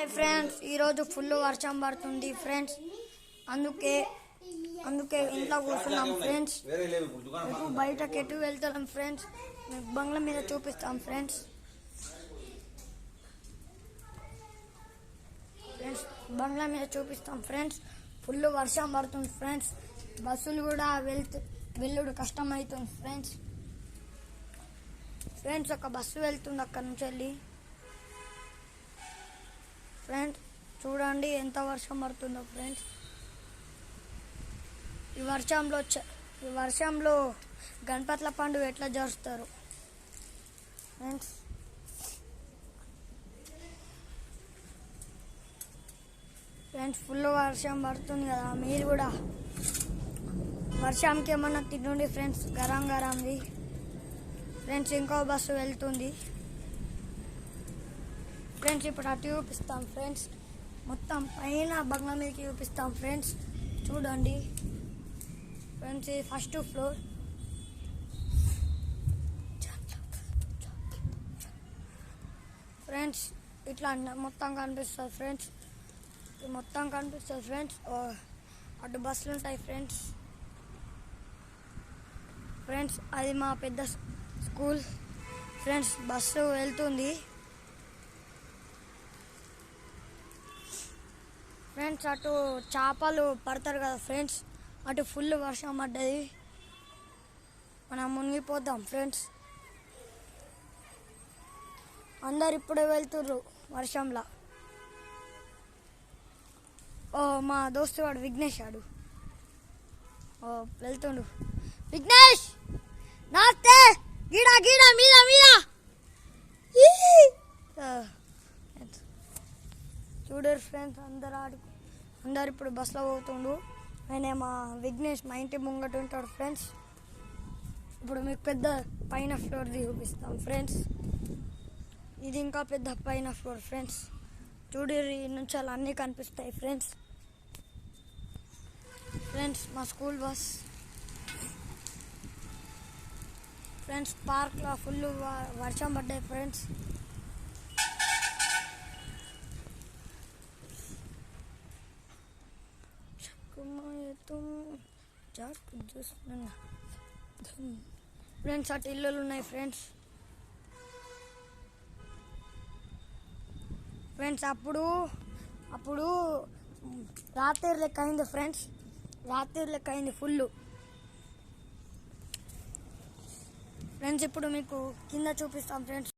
Hi friends, ఈరోజు full వర్షం పడుతుంది ఫ్రెండ్స్. అందుకే ఇంట్లో కూర్చున్నాం ఫ్రెండ్స్. బయటకి ఎటు వెళ్తాం ఫ్రెండ్స్. బంగ్లా మీద చూపిస్తాం ఫ్రెండ్స్. బంగ్లా మీద చూపిస్తాం ఫ్రెండ్స్. ఫుల్ వర్షం పడుతుంది ఫ్రెండ్స్. బస్సులు కూడా వెళ్ళుడు కష్టం అవుతుంది ఫ్రెండ్స్. ఒక బస్సు వెళ్తుంది అక్కడ నుంచి వెళ్ళి. ఫ్రెండ్స్ చూడండి ఎంత వర్షం పడుతుందో ఫ్రెండ్స్. ఈ వర్షంలో గణపతుల పండుగ ఎట్లా జరుపుతారు ఫ్రెండ్స్. ఫుల్ వర్షం పడుతుంది కదా, మీరు కూడా వర్షంకి ఏమన్నా తినండి ఫ్రెండ్స్, గరం గరంది ఫ్రెండ్స్. ఇంకో బస్సు వెళ్తుంది ఫ్రెండ్స్. ఇప్పుడు అటు చూపిస్తాం ఫ్రెండ్స్. మొత్తం పైన బంగ్లా మీదకి చూపిస్తాం ఫ్రెండ్స్. చూడండి ఫ్రెండ్స్, ఇది ఫస్ట్ ఫ్లోర్ ఫ్రెండ్స్. ఇట్లా మొత్తం కనిపిస్తుంది ఫ్రెండ్స్. అటు బస్సులు ఉంటాయి ఫ్రెండ్స్. అది మా పెద్ద స్కూల్ ఫ్రెండ్స్. బస్సు వెళ్తుంది ఫ్రెండ్స్. అటు చేపలు పడతారు కదా ఫ్రెండ్స్. అటు ఫుల్ వర్షం పడ్డది, మనం మునిగిపోతాం ఫ్రెండ్స్. అందరు ఇప్పుడే వెళ్తుర్రు వర్షంలో. మా దోస్తు వాడు విఘ్నేష్ ఆడు వెళ్తుండు. విఘ్నేష్ నాస్తే గీడా గీడా మీద మీద చూడరు ఫ్రెండ్స్. అందరు ఇప్పుడు బస్సులో పోతుండు. ఆయన మా విఘ్నేష్ మా ఇంటి ముంగట ఉంటాడు ఫ్రెండ్స్. ఇప్పుడు మీకు పెద్ద పైన ఫ్లోర్ది చూపిస్తాం ఫ్రెండ్స్. ఇది ఇంకా పెద్ద పైన ఫ్లోర్ ఫ్రెండ్స్. చూడరు, ఈ నుంచి అలా అన్నీ కనిపిస్తాయి ఫ్రెండ్స్. మా స్కూల్ బస్ ఫ్రెండ్స్. పార్క్లో ఫుల్ వర్షం పడ్డాయి ఫ్రెండ్స్. ఫ్రెండ్స్ అటు ఇల్లులు ఉన్నాయి ఫ్రెండ్స్. అప్పుడు రాత్రి లెక్క అయింది ఫ్రెండ్స్. Full friends. ఇప్పుడు మీకు కింద చూపిస్తాం ఫ్రెండ్స్.